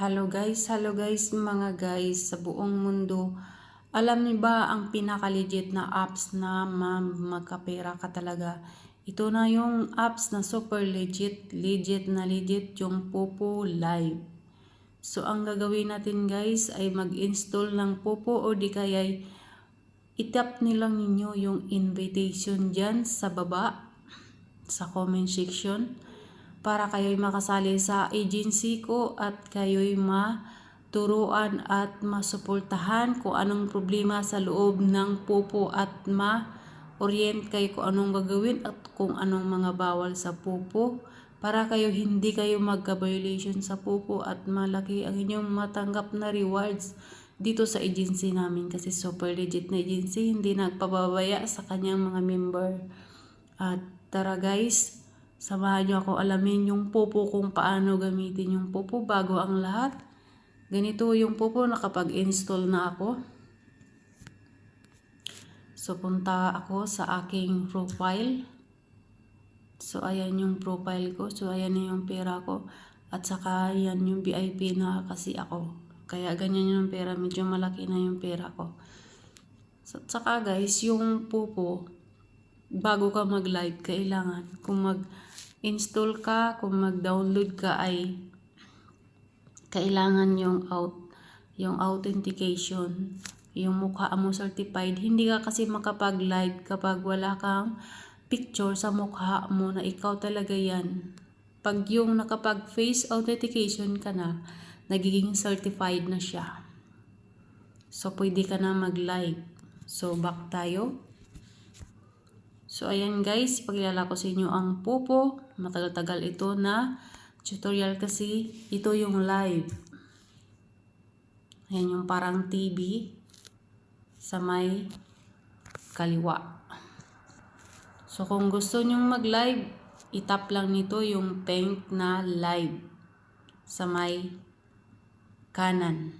Hello guys mga guys sa buong mundo. Alam niyo ba ang pinaka-legit na apps na magkapera ka talaga? Ito na yung apps na super legit yung Popo Live. So ang gagawin natin guys ay mag-install ng Popo o di kaya itap nilang ninyo yung invitation dyan sa baba sa comment section para kayo'y makasali sa agency ko at kayo'y maturuan at masuportahan kung anong problema sa loob ng Popo at ma-orient kayo kung anong gagawin at kung anong mga bawal sa Popo para kayo hindi kayo magka-violation sa Popo at malaki ang inyong matanggap na rewards dito sa agency namin kasi super legit na agency, hindi nagpababaya sa kanyang mga member. At tara guys, samahan nyo ako alamin yung Popo kung paano gamitin yung Popo bago ang lahat. Ganito yung Popo nakapag-install na ako. So punta ako sa aking profile. So ayan yung profile ko. So ayan yung pera ko. At saka yan yung VIP na kasi ako. Kaya ganyan yung pera. Medyo malaki na yung pera ko. So, at saka guys, yung Popo, bago ka mag-live, kailangan kung mag-install ka, kung mag-download ka ay kailangan yung authentication, yung mukha mo certified. Hindi ka kasi makapag-live kapag wala kang picture sa mukha mo na ikaw talaga yan. Pag yung nakapag-face authentication ka na, nagiging certified na siya. So, pwede ka na mag-live. So, back tayo. So, ayan guys, pagkilala ko sa inyo ang Popo. Matagal-tagal ito na tutorial kasi ito yung live. Ayan yung parang TV sa may kaliwa. So, kung gusto nyong mag-live, itap lang nito yung paint na live sa may kanan.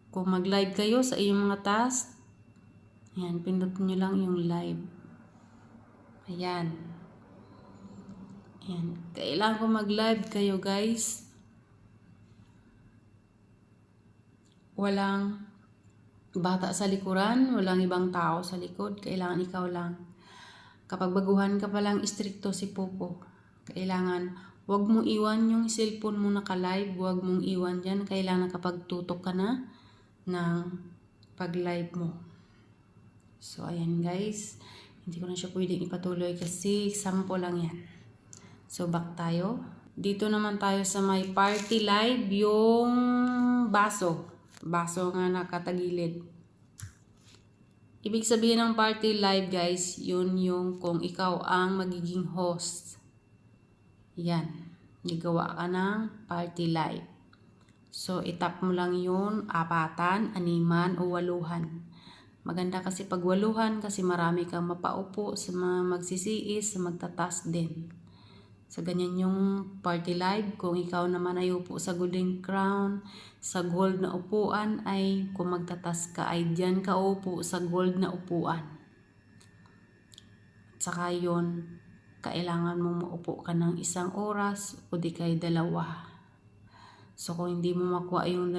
Kung mag-live kayo sa iyong mga task, ayan, pindutin nyo lang yung live. Ayan. Ayan. Kailangan ko mag-live kayo guys. Walang bata sa likuran, walang ibang tao sa likod. Kailangan ikaw lang. Kapag baguhan ka palang istrikto si Popo, kailangan wag mong iwan yung cellphone mo naka-live. Wag mong iwan dyan. Kailangan kapag tutok ka na ng pag-live mo. So, ayan guys. Hindi ko na siya pwedeng ipatuloy kasi sample lang yan. So, back tayo. Dito naman tayo sa may party live, yung baso. Baso nga nakatagilid. Ibig sabihin ng party live guys, yun yung kung ikaw ang magiging host. Yan. Nagawa ka ng party live. So, itap mo lang yun, 4, 6, o 8. Maganda kasi pag 8 kasi marami kang mapaupo sa mga magsisiis, sa magtatas din. So, ganyan yung party live. Kung ikaw naman ay upo sa golden crown, sa gold na upuan, ay kung magtatas ka ay dyan ka upo sa gold na upuan. At saka yun, kailangan mo maupo ka ng 1 oras o di kay 2. So, kung hindi mo makuha yung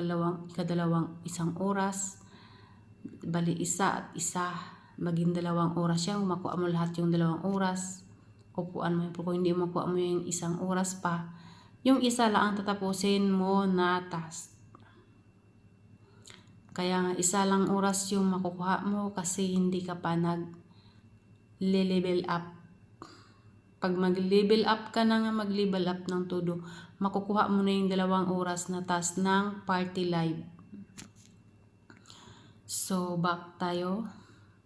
ikadalawang 1 oras, bali 1 at 1, maging 2 oras siya. Kung makuha mo lahat yung 2 oras, upuan mo yun. Kung hindi mo makuha mo yung 1 oras pa, yung 1 lang ang tatapusin mo na task. Kaya nga 1 lang oras yung makukuha mo kasi hindi ka pa nag-level up. Pag mag-level up ka na nga, mag-level up ng todo, makukuha mo na yung 2 oras na task ng party live. So, back tayo.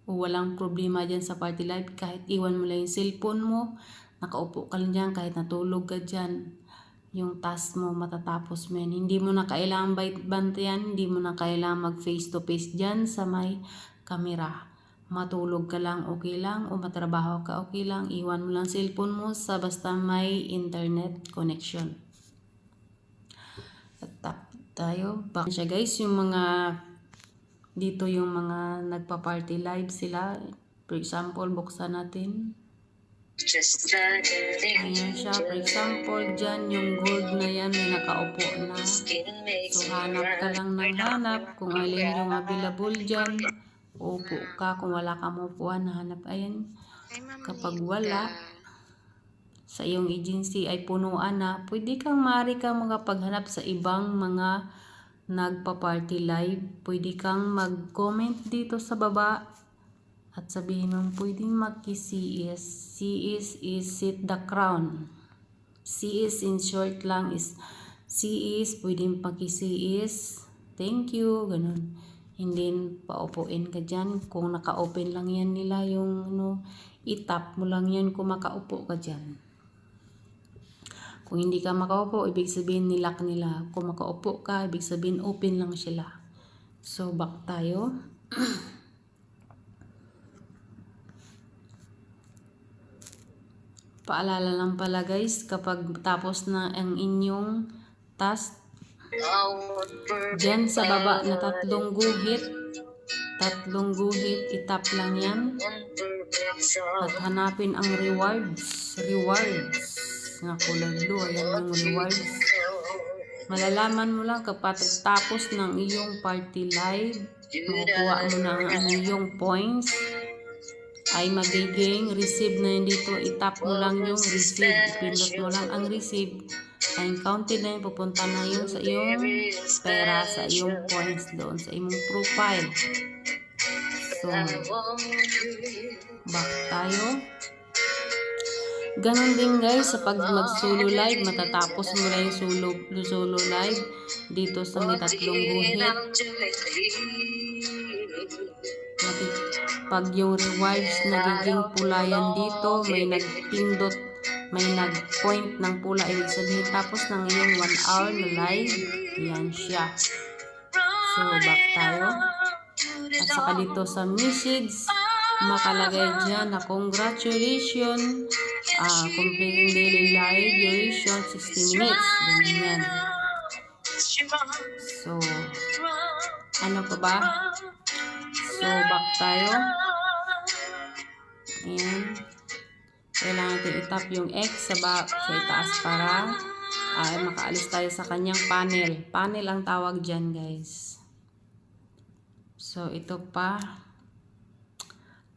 Walang problema dyan sa party live. Kahit iwan mo lang yung cellphone mo, nakaupo ka lang dyan, kahit natulog ka dyan, yung task mo matatapos mo yan. Hindi mo na kailangan bantayan, hindi mo na kailangan mag face to face dyan sa may camera. Matulog ka lang, okay lang, o matrabaho ka, okay lang. Iwan mo lang cellphone mo sa basta may internet connection. At tap tayo. Back siya guys, yung mga dito yung mga nagpa-party live sila. For example, buksan natin. Ayan siya. For example, dyan yung gold na yan may nakaupo na. So, hanap ka lang ng hanap kung alin yung available dyan. Upo ka. Kung wala ka maupuan, hanap. Ayan. Kapag wala, sa iyong agency ay punuan na, pwede kang maaari kang makapaghanap sa ibang mga nagpa-party live. Pwede kang mag-comment dito sa baba at sabihin mong pwedeng mag-CS. CS is sit the crown. CS in short lang is CS, pwedeng paki-CS. Thank you, ganun. And then, paupuin ka dyan. Kung naka-open lang yan nila yung itap mo lang yan kung makaupo ka dyan. Kung hindi ka makaupo, ibig sabihin nilock nila. Kung makaupo ka, ibig sabihin open lang sila. So, back tayo. Paalala lang pala guys, kapag tapos na ang inyong task, dyan sa baba na tatlong guhit, itap lang yan. At hanapin ang rewards na kulay blue. Ayan yung rewards. Malalaman mo lang kapag tapos ng iyong party live, makukuha mo na ang iyong points, ay magiging receive na yun dito. Itap mo lang yung receive. Ipindot mo lang ang receive. Ay counted na yun. Pupunta na yun sa iyong pera, sa iyong points doon, sa iyong profile. So, back tayo. Ganon din guys, sa pag mag-solo live, matatapos mo na yung solo live dito sa may tatlong guhit. Pag yung rewards nagiging pula yan dito, may nagpindot, may nag-point ng pula, ibig sabihin tapos ng iyong 1 hour na live, yan siya. So, back tayo. At saka dito sa message, makalagay dyan na congratulations, completing daily live duration 60 minutes. Ganyan. So, ano pa ba? So, back tayo. Ayan. Kailangan natin itap yung X sa itaas para makaalis tayo sa kanyang panel. Panel ang tawag dyan, guys. So, ito pa.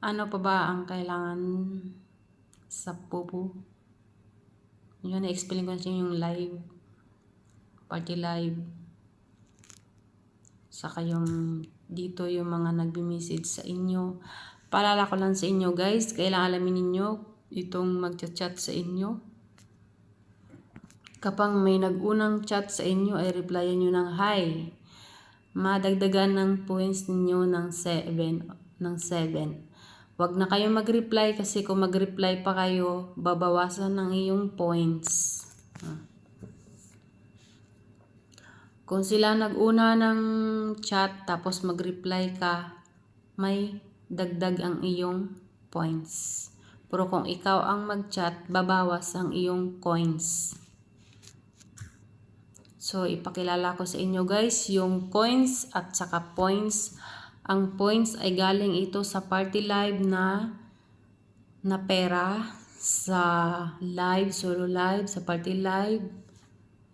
Ano pa ba ang kailangan sa pupo? Yun, na-explain ko na yung live. Party live. Saka yung dito yung mga nagbi-message sa inyo. Paalala ko lang sa inyo guys, kailangan alamin ninyo itong magchat-chat sa inyo. Kapag may nag-unang chat sa inyo ay replyan nyo ng hi. Madagdagan ng points ninyo ng 7. Huwag na kayo mag-reply kasi kung mag-reply pa kayo, babawasan ng iyong points. Kung sila nag-una ng chat tapos mag-reply ka, may dagdag ang iyong points. Pero kung ikaw ang mag-chat, babawas ang iyong coins. So, ipakilala ko sa inyo guys, yung coins at saka points. Ang points ay galing ito sa party live na pera, sa live, solo live, sa party live.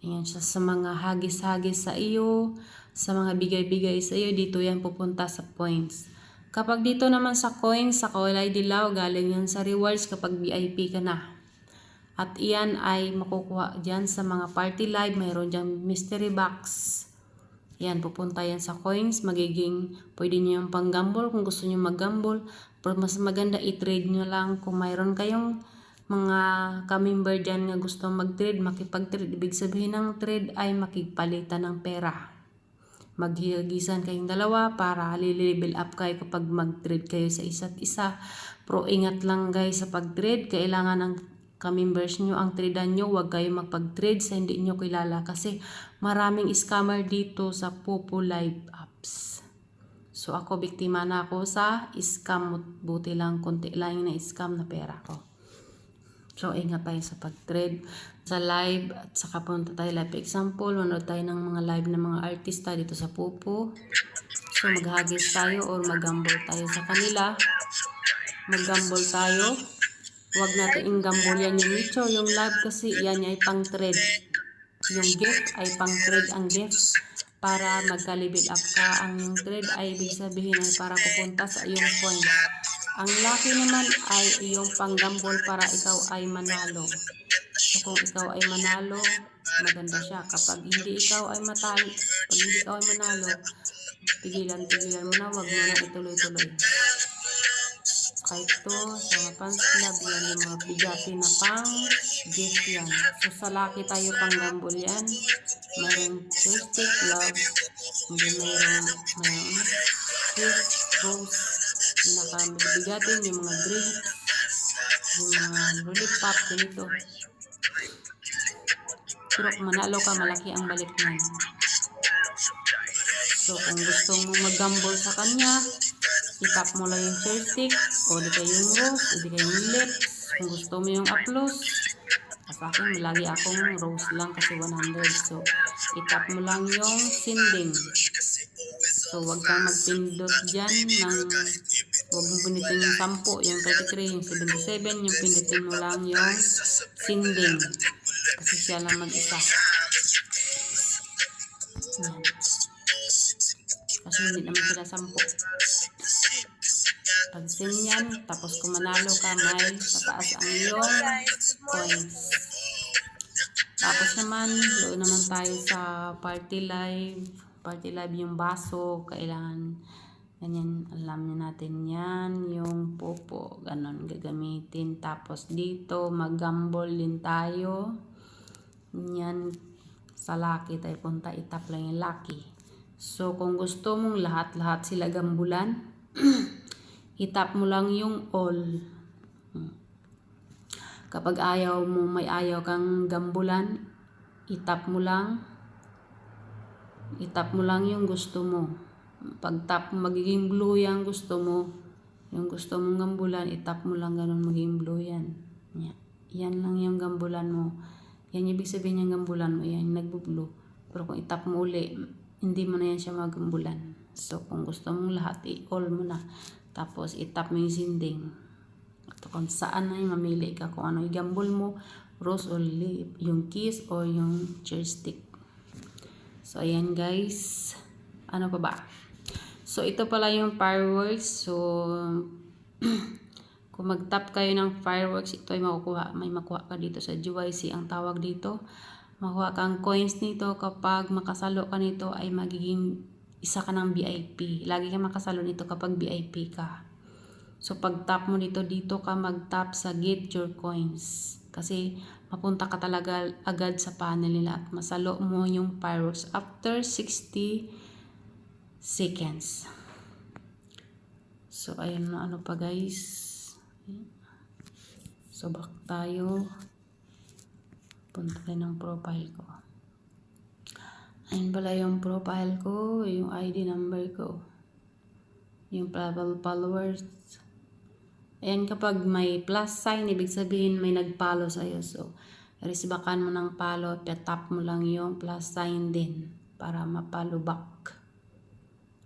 Ayan siya, sa mga hagis-hagis sa iyo, sa mga bigay-bigay sa iyo, dito yan pupunta sa points. Kapag dito naman sa coins, sa kulay dilaw, galing yan sa rewards kapag VIP ka na. At iyan ay makukuha dyan sa mga party live, mayroon dyan mystery box. Yan, pupunta yan sa coins, magiging, pwede nyo yung pang-gamble kung gusto nyo mag-gamble. Pero mas maganda i-trade nyo lang kung mayroon kayong mga ka-member dyan na gusto mag-trade, makipag-trade. Ibig sabihin ng trade ay makipalitan ng pera. Maghihagisan kayong dalawa para level up kayo kapag mag-trade kayo sa isa't isa. Pero ingat lang guys sa pag-trade, kailangan ng ka-members nyo ang tradean nyo. Huwag kayo magpag-trade sa hindi nyo kilala kasi maraming scammer dito sa Popo Live apps. So ako, biktima na ako sa scam. Buti lang, konti lang yung na-scam na pera ko. So, ingat tayo sa pag-trade sa live at saka punta tayo live. Example, manood tayo ng mga live ng mga artista dito sa Popo. So, maghagis tayo or mag-gamble tayo sa kanila. Mag-gamble tayo. Huwag natin inggambol yan yung mutual, yung love kasi yan ay pang trade. Yung gift ay pang trade ang gift para magka-level up ka. Ang yung trade ay ibig sabihin ay para pupunta sa iyong point. Ang lucky naman ay iyong panggambol para ikaw ay manalo. So kung ikaw ay manalo, maganda siya. Kapag hindi ikaw ay manalo, tigilan mo na, wag mo na ituloy-tuloy. Kahit to, sa mga fans club, yan yung mga bigati na pang gift yan. So sa lucky tayo pang gamble yan. Mayroong joystick, love, hindi mayroong kiss, rose, pinakabigatin yung mga grapes, yung mga lollipop, ganito. Pero kung manalo ka, malaki ang balik niyan. So kung gusto mo mag-gamble sa kanya, itap mo lang yung joystick, o di kayo yung rose, o di kayo yung lips. Kung gusto mo yung applause, sa akin, lagi akong rose lang kasi 100. So, itap mo lang yung sending. So, wag kang magpindot dyan ng, wag mong pindutin yung 10, yung 33, yung 77, yung pindutin mo lang yung sending. Kasi siya lang mag-isa. Yan. Kasi hindi naman sila 10. Pag send yan, tapos kung manalo ka, may tataas ang iyong coins. Tapos naman, doon naman tayo sa party live. Party live yung baso, kailangan ganyan, alam niyo natin yan, yung popo, ganon gagamitin. Tapos dito, mag-gamble din tayo. Yan, sa lucky tayo punta, itap lang yung lucky. So, kung gusto mong lahat-lahat sila gambulan, itap mo lang yung all. Kapag may ayaw kang gambulan, itap mo lang yung gusto mo. Pag tap, magiging blue yung gusto mo. Yung gusto mong gambulan, itap mo lang, ganun magiging blue yan. Yan lang yung gambulan mo. Yan ibig sabihin yung gambulan mo, yan nagbo-blue. Pero kung itap mo uli, hindi mo na yan siya magambulan. So kung gusto mong lahat, i-all mo na. Tapos itap mo yung sinding. At kung saan na yung mamili ka, kung ano i-gamble mo, rose or lip, yung kiss or yung joystick. So ayan guys, ano pa ba? So ito pala yung fireworks. So kung mag-tap kayo ng fireworks, ito ay may makuha ka dito sa GYC, ang tawag dito. Makuha kang coins nito. Kapag makasalo ka nito ay magiging isa ka ng VIP. Lagi ka makasalo nito kapag VIP ka. So pag tap mo dito ka mag-tap sa get your coins. Kasi mapunta ka talaga agad sa panel nila at masalo mo yung fireworks after 60 seconds. So ayun na, ano pa guys. So back tayo. Punta tayo ng profile ko. Ayun pala yung profile ko, yung ID number ko, yung followers. Ayan, kapag may plus sign, ibig sabihin may nag-follow sa'yo. So, receivean mo ng follow, tap mo lang yung plus sign din para ma-follow back.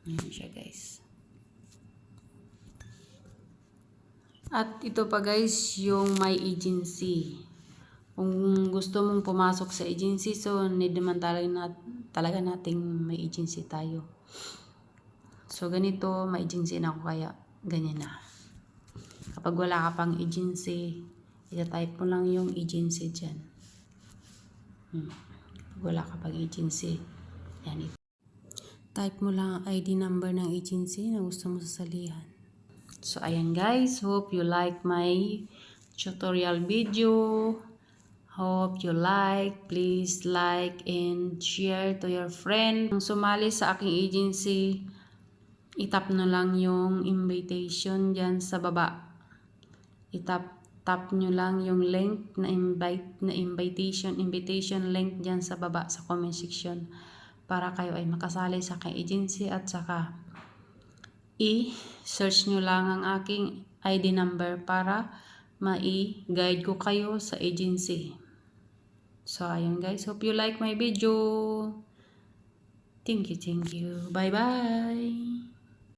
Ayan siya guys. At ito pa guys, yung my agency. Kung gusto mong pumasok sa agency, so need naman talaga nating may agency tayo. So ganito, may agency na ako, kaya ganyan na. Kapag wala ka pang agency, ita-type mo lang yung agency dyan. Kapag wala ka pang agency, yan, type mo lang ang ID number ng agency na gusto mo sasalihan. So ayan guys, hope you like my tutorial video. Hope you like. Please like and share to your friend. Kung sumali sa aking agency, itap na lang yung invitation dyan sa baba. Tap nyo lang yung link na invitation link dyan sa baba sa comment section para kayo ay makasali sa aking agency. At saka i-search nyo lang ang aking ID number para mai-guide ko kayo sa agency. So ayun guys, hope you like my video. Thank you. Bye bye.